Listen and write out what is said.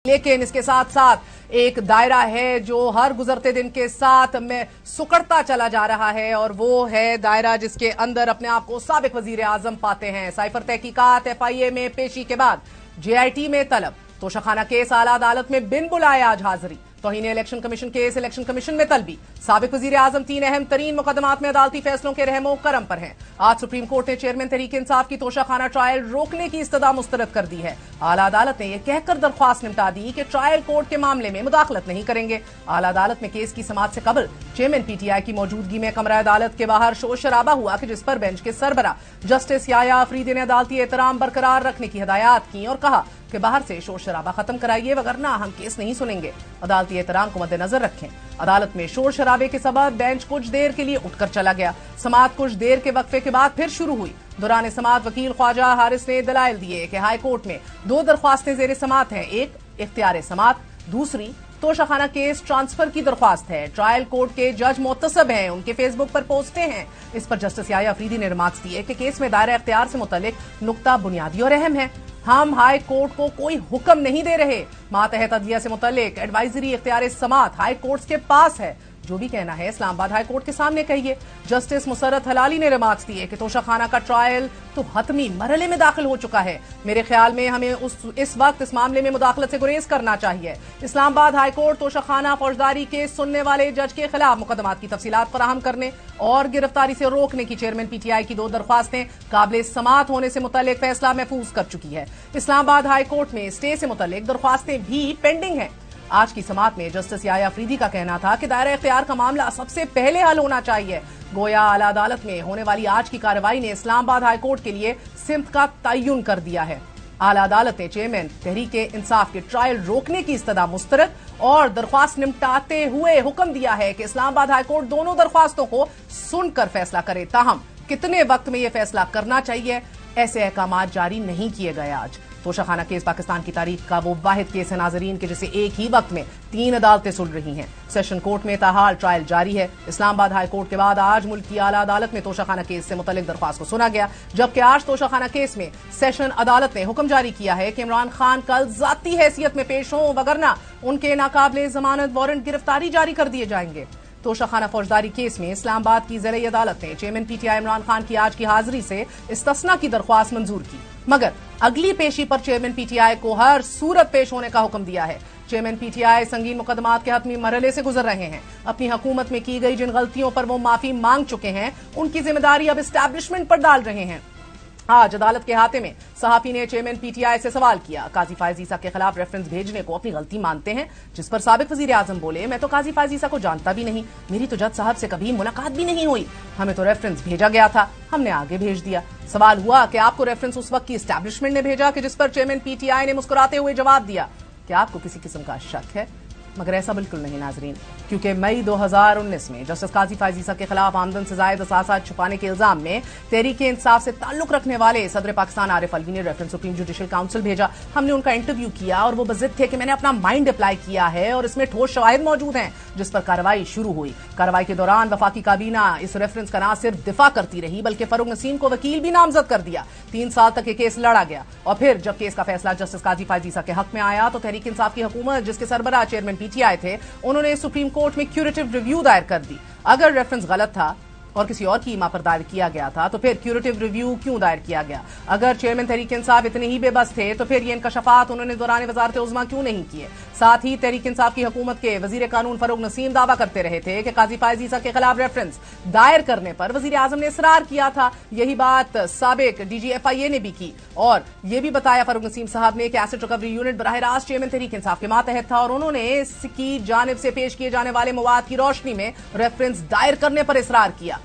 لیکن اس کے ساتھ ساتھ ایک دائرہ ہے جو ہر گزرتے دن کے ساتھ میں سکڑتا چلا جا رہا ہے، اور وہ ہے دائرہ جس کے اندر اپنے آپ کو سابق وزیر اعظم پاتے ہیں۔ سائفر تحقیقات FIA میں پیشی کے بعد JIT میں طلب، توشہ خانہ کیس اعلیٰ عدالت میں بن بلائے آج حاضری، توہین election commission case election commission میں طلبی، سابق وزیر اعظم 3 اہم ترین مقدمات میں عدالتی فیصلوں کے رحم و کرم پر ہیں۔ آج سپریم کورٹ نے چیئرمین تحریک انصاف کی توشہ خانہ ٹرائل روکنے کی استدعا مسترد کر دی ہے۔ اعلیٰ عدالت نے یہ کہہ کر درخواست نمٹا دی کہ ٹرائل کورٹ کے معاملے میں مداخلت نہیں کریں گے۔ اعلیٰ عدالت میں کیس کی سماعت سے قبل چیئرمین PTI کی موجودگی میں کمرہ عدالت کے باہر شور شرابہ ہوا کہ جس پر بینچ کے سربراہ جسٹس یحییٰ آفریدی نے عدالتی احترام برقرار رکھنے کی ہدایات کی اور کہا کہ باہر سے شور شرابہ ختم کرائیے وگرنہ ہم کیس نہیں سنیں گے، عدالتی احترام کو مد نظر رکھیں۔ عدالت میں شور شرابے کے سبب بینچ کچھ دیر کے لیے اٹھ کر چلا گیا۔ سماعت کچھ دیر کے وقفے کے بعد پھر شروع ہوئی۔ دوران سماعت وکیل خواجہ حارث نے دلائل دیے کہ ہائی کورٹ میں 2 درخواستیں زیر سماعت ہیں، ایک اختیار سماعت، دوسری توشہ خانہ کیس ٹرانسفر کی درخواست ہے۔ ٹرائل کورٹ کے جج محتسب ہیں، ان کے فیس بک پر پوسٹیں ہیں۔ اس پر جسٹس یحییٰ آفریدی نے ریمارکس دیے کہ کیس میں دائرہ اختیار سے متعلق نقطہ بنیادی اور اہم ہے۔ ہم ہائی کورٹ کو کوئی حکم نہیں دے رہے، ماتحت عدلیہ سے متعلق ایڈوائزری اختیار سماعت ہائی کورٹس کے پاس ہے، جو بھی کہنا ہے اسلام آباد ہائی کورٹ کے سامنے کہیے۔ جسٹس مسرت ہلالی نے ریمارکس دیے کہ توشہ خانہ کا ٹرائل تو حتمی مرحلے میں داخل ہو چکا ہے، میرے خیال میں ہمیں اس وقت اس معاملے میں مداخلت سے گریز کرنا چاہیے۔ اسلام آباد ہائی کورٹ توشہ خانہ فوجداری کے سننے والے جج کے خلاف مقدمات کی تفصیلات فراہم کرنے اور گرفتاری سے روکنے کی چیئرمین PTI کی 2 درخواستیں قابل سماعت ہونے سے متعلق فیصلہ محفوظ کر چکی ہے۔ اسلام آباد ہائی کورٹ میں اسٹے سے متعلق درخواستیں بھی پینڈنگ ہیں۔ آج کی سماعت میں جسٹس یحییٰ آفریدی کا کہنا تھا کہ دائرہ اختیار کا معاملہ سب سے پہلے حل ہونا چاہیے۔ گویا اعلیٰ عدالت میں ہونے والی آج کی کارروائی نے اسلام آباد ہائی کورٹ کے لیے سمت کا تعین کر دیا ہے۔ اعلیٰ عدالت نے چیئرمین تحریک انصاف کے ٹرائل روکنے کی استدعا مسترد اور درخواست نمٹاتے ہوئے حکم دیا ہے کہ اسلام آباد ہائی کورٹ دونوں درخواستوں کو سن کر فیصلہ کرے، تاہم کتنے وقت میں یہ فیصلہ کرنا چاہیے ایسے احکامات جاری نہیں کیے گئے۔ آج توشہ خانہ کیس پاکستان کی تاریخ کا وہ واحد کیس ہے ناظرین کہ جسے ایک ہی وقت میں 3 عدالتیں سن رہی ہیں۔ سیشن کورٹ میں تاحال ٹرائل جاری ہے۔ اسلام آباد ہائی کورٹ کے بعد آج ملک کی اعلیٰ عدالت میں توشہ خانہ کیس سے متعلق درخواست کو سنا گیا، جبکہ آج توشہ خانہ کیس میں سیشن عدالت نے حکم جاری کیا ہے کہ عمران خان کل ذاتی حیثیت میں پیش ہوں وگرنہ ان کے ناقابل ضمانت وارنٹ گرفتاری جاری کر دیے جائیں گے۔ توشہ خانہ فوجداری کیس میں اسلام آباد کی ضلعی عدالت نے چیئرمین PTI عمران خان کی آج کی حاضری سے استثناء کی درخواست منظور کی، مگر اگلی پیشی پر چیئرمین PTI کو ہر صورت پیش ہونے کا حکم دیا ہے۔ چیئرمین PTI سنگین مقدمات کے حتمی مرحلے سے گزر رہے ہیں۔ اپنی حکومت میں کی گئی جن غلطیوں پر وہ معافی مانگ چکے ہیں، ان کی ذمہ داری اب اسٹیبلشمنٹ پر ڈال رہے ہیں۔ آج عدالت کے احاطے میں صحافی نے چیئرمین PTI سے سوال کیا، قاضی فائز عیسیٰ کے خلاف ریفرنس بھیجنے کو اپنی غلطی مانتے ہیں؟ جس پر سابق وزیر اعظم بولے، میں تو قاضی فائز عیسیٰ کو جانتا بھی نہیں، میری تو جج صاحب سے کبھی ملاقات بھی نہیں ہوئی، ہمیں تو ریفرنس بھیجا گیا تھا، ہم نے آگے بھیج دیا۔ سوال ہوا کہ آپ کو ریفرنس اس وقت کی اسٹیبلشمنٹ نے بھیجا کہ جس پر چیئرمین PTI نے مسکراتے ہوئے جواب دیا، کیا آپ کو کسی قسم کا شک ہے؟ مگر ایسا بالکل نہیں ناظرین، کیونکہ مئی 2019 میں جسٹس قاضی فائز عیسیٰ کے خلاف آمدن سے زائد اثاثات چھپانے کے الزام میں تحریک انصاف سے تعلق رکھنے والے صدر پاکستان عارف الوی نے ریفرنس سپریم جوڈیشل کاؤنسل بھیجا۔ ہم نے ان کا انٹرویو کیا اور وہ بضد تھے کہ میں نے اپنا مائنڈ اپلائی کیا ہے اور اس میں ٹھوس شواہد موجود ہیں، جس پر کارروائی شروع ہوئی۔ کارروائی کے دوران وفاقی کابینہ اس ریفرنس کا نہ صرف دفاع کرتی رہی بلکہ فاروق نسیم کو وکیل بھی نامزد کر دیا۔ 3 سال تک یہ کیس لڑا گیا اور پھر جب کیس کا فیصلہ جسٹس قاضی فائز عیسیٰ کے حق میں آیا تو تحریک انصاف کی حکومت جس کے سربراہ چیئرمین PTI تھے، انہوں نے سپریم کورٹ میں کیوریٹو ریویو دائر کر دی۔ اگر ریفرنس غلط تھا اور کسی اور کی ایما پر دائر کیا گیا تھا تو پھر کیوریٹو ریویو کیوں دائر کیا گیا؟ اگر چیئرمین تحریک انصاف اتنے ہی بے بس تھے تو پھر یہ انکشافات انہوں نے دوران وزارت عظمیٰ کیوں نہیں کیے؟ ساتھ ہی تحریک انصاف کی حکومت کے وزیر قانون فاروق نسیم دعویٰ کرتے رہے تھے کہ قاضی فائز عیسیٰ کے خلاف ریفرنس دائر کرنے پر وزیر اعظم نے اصرار کیا تھا۔ یہی بات سابق DG FIA نے بھی کی اور یہ بھی بتایا فاروق نسیم صاحب نے کہ ایسٹ ریکوری یونٹ براہ راست چیئرمین تحریک انصاف کے ماتحت تھا اور انہوں نے اس کی جانب سے پیش کیے جانے والے مواد کی روشنی میں ریفرنس دائر کرنے پر اصرار کیا۔